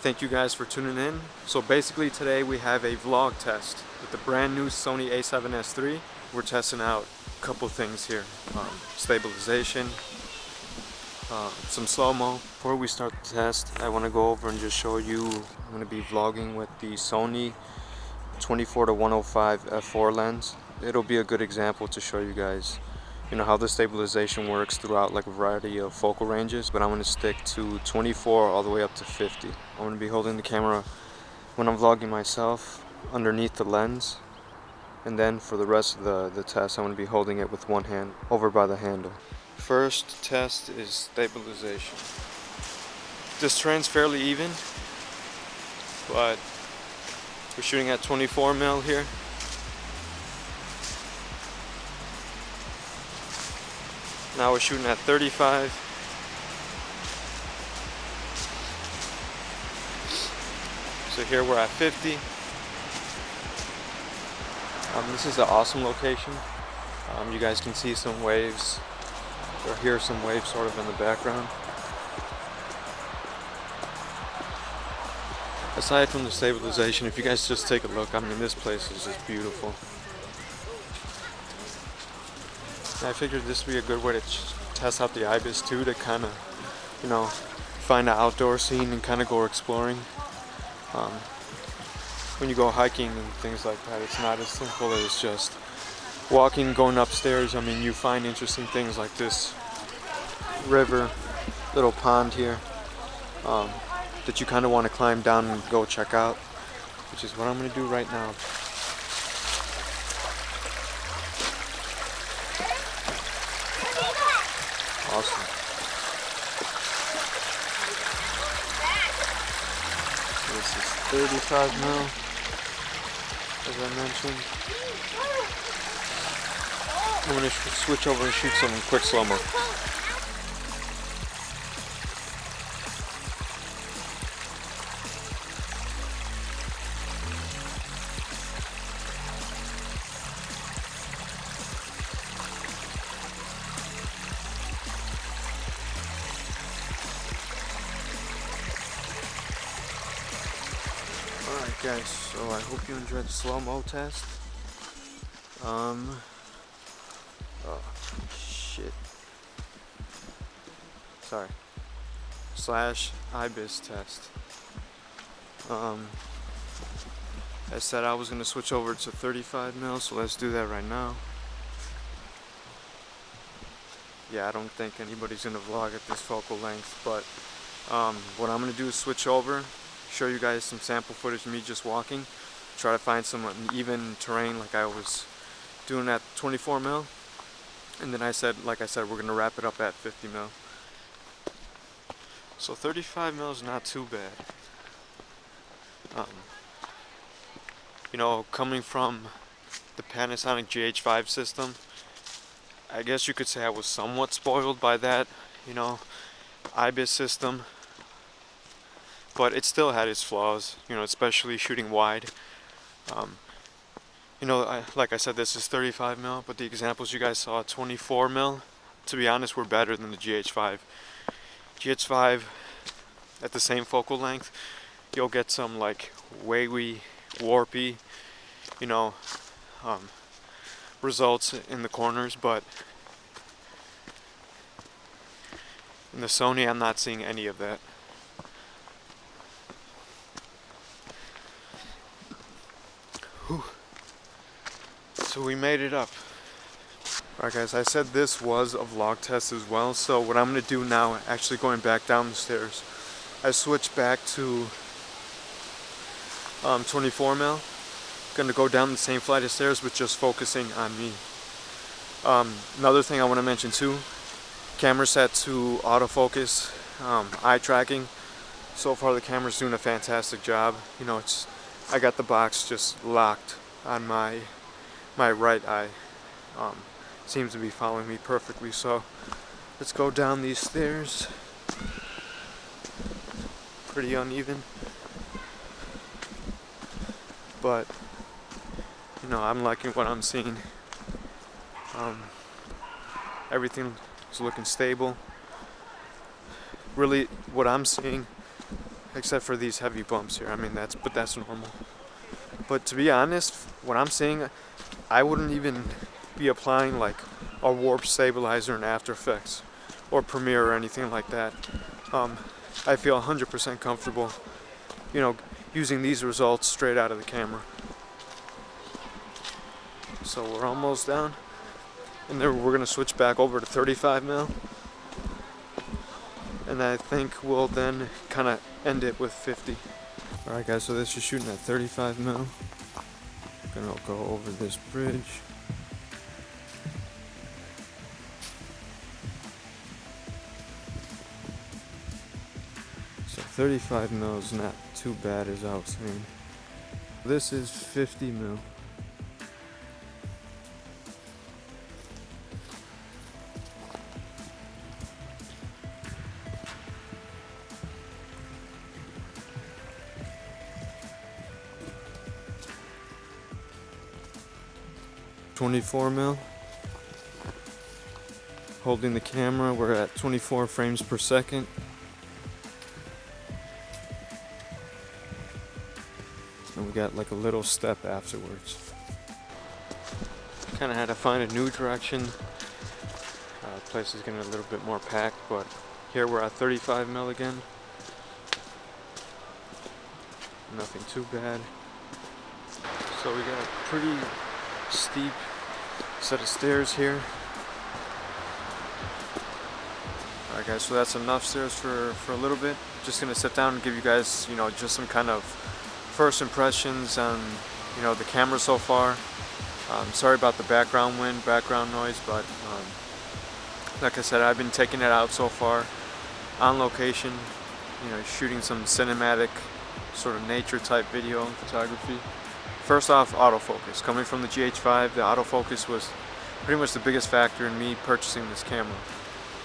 Thank you guys for tuning in. So basically today we have a vlog test with the brand new Sony A7S III. We're testing out a couple things here. Stabilization, some slow-mo. Before we start the test, I want to go over and just show you, I'm going to be vlogging with the Sony 24-105 f4 lens. It'll be a good example to show you guys, how the stabilization works throughout like a variety of focal ranges, but I'm going to stick to 24 all the way up to 50. I'm going to be holding the camera when I'm vlogging myself underneath the lens, and then for the rest of the test I'm going to be holding it with one hand over by the handle. First test is stabilization. This terrain's fairly even, but we're shooting at 24mm here. Now we're shooting at 35. So here we're at 50. This is an awesome location. You guys can see some waves, or hear some waves sort of in the background. Aside from the stabilization, if you guys just take a look, this place is just beautiful. I figured this would be a good way to test out the IBIS too, to kind of, find an outdoor scene and kind of go exploring. When you go hiking and things like that, it's not as simple as just walking, going upstairs. You find interesting things like this river, little pond here, that you kind of want to climb down and go check out, which is what I'm going to do right now. Awesome. So this is 35mm, as I mentioned. I'm going to switch over and shoot some quick slow-mo. Alright guys, so I hope you enjoyed the slow-mo test. Oh, shit. Sorry. / IBIS test. I said I was going to switch over to 35mm, so let's do that right now. Yeah, I don't think anybody's going to vlog at this focal length, but what I'm going to do is switch over, show you guys some sample footage of me just walking, try to find some uneven terrain like I was doing at 24mm, and then like I said, we're going to wrap it up at 50mm. So 35mm is not too bad. Coming from the Panasonic GH5 system, I guess you could say I was somewhat spoiled by that, IBIS system. But it still had its flaws, especially shooting wide. Like I said, this is 35mm, but the examples you guys saw at 24mm, to be honest, were better than the GH5. GH5, at the same focal length, you'll get some like wavy, warpy, results in the corners, but in the Sony, I'm not seeing any of that. Whew. So we made it up. Alright guys, I said this was a vlog test as well, so what I'm going to do now, actually going back down the stairs, I switched back to 24mm. Going to go down the same flight of stairs, but just focusing on me. Another thing I want to mention too, camera set to autofocus, eye tracking. So far the camera's doing a fantastic job. I got the box just locked on my right eye. Seems to be following me perfectly. So let's go down these stairs. Pretty uneven, but I'm liking what I'm seeing. Everything is looking stable. Really, what I'm seeing except for these heavy bumps here. I mean, that's normal. But to be honest, what I'm seeing, I wouldn't even be applying like a warp stabilizer in After Effects or Premiere or anything like that. I feel 100% comfortable, you know, using these results straight out of the camera. So we're almost down, and then we're gonna switch back over to 35mm, and I think we'll then kind of end it with 50. All right, guys. So this is shooting at 35mm. Gonna go over this bridge. So 35mm is not too bad, as I was saying. This is 50mm. .24mm. Holding the camera, we're at 24 frames per second. And we got like a little step afterwards. Kind of had to find a new direction. The place is getting a little bit more packed, but here we're at 35mm again. Nothing too bad. So we got a pretty steep set of stairs here. Alright guys, so that's enough stairs for a little bit. Just gonna sit down and give you guys, you know, just some kind of first impressions on, you know, the camera so far. Sorry about the background noise, but like I said, I've been taking it out so far on location, you know, shooting some cinematic sort of nature type video and photography. First off, autofocus. Coming from the GH5, the autofocus was pretty much the biggest factor in me purchasing this camera.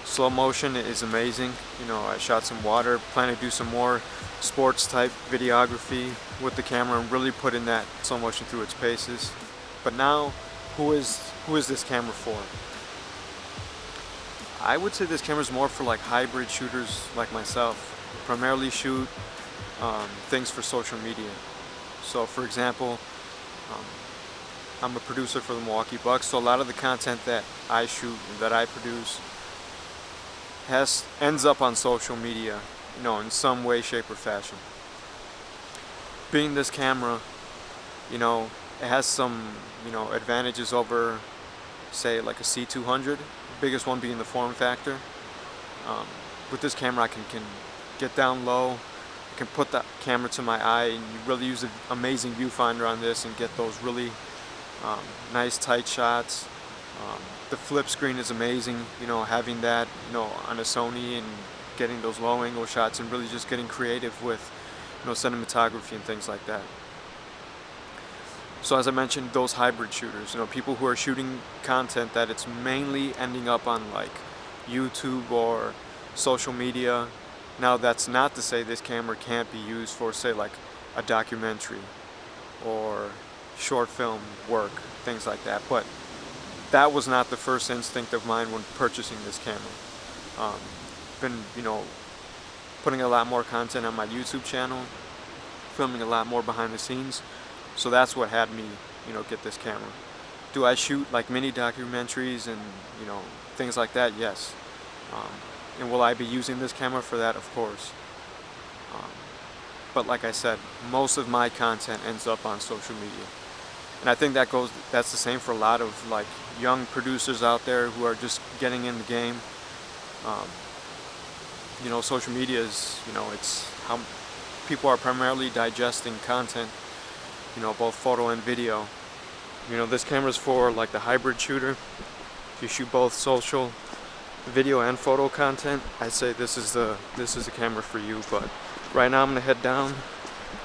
Slow motion is amazing. You know, I shot some water, plan to do some more sports type videography with the camera and really put in that slow motion through its paces. But now, who is this camera for? I would say this camera is more for like hybrid shooters like myself. Primarily shoot things for social media. So for example, I'm a producer for the Milwaukee Bucks, so a lot of the content that I shoot, that I produce, ends up on social media, you know, in some way, shape, or fashion. Being this camera, you know, it has some, you know, advantages over, say, like a C200. The biggest one being the form factor. With this camera, I can get down low. I can put the camera to my eye, and you really use an amazing viewfinder on this and get those really nice tight shots. The flip screen is amazing, you know, having that, you know, on a Sony and getting those low angle shots and really just getting creative with, you know, cinematography and things like that. So as I mentioned, those hybrid shooters, you know, people who are shooting content that it's mainly ending up on like YouTube or social media. Now that's not to say this camera can't be used for, say, like a documentary or short film work, things like that, but that was not the first instinct of mine when purchasing this camera. Been, you know, putting a lot more content on my YouTube channel, filming a lot more behind the scenes, so that's what had me, you know, get this camera. Do I shoot like mini documentaries and, you know, things like that? Yes. And will I be using this camera for that? Of course. But like I said, most of my content ends up on social media. And I think that's the same for a lot of like young producers out there who are just getting in the game. You know, social media is, you know, it's how people are primarily digesting content, you know, both photo and video. You know, this camera's for like the hybrid shooter. If you shoot both social, video and photo content, I'd say this is the camera for you. But right now I'm gonna head down,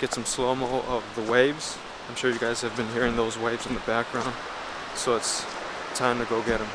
get some slow-mo of the waves. I'm sure you guys have been hearing those waves in the background, so it's time to go get them.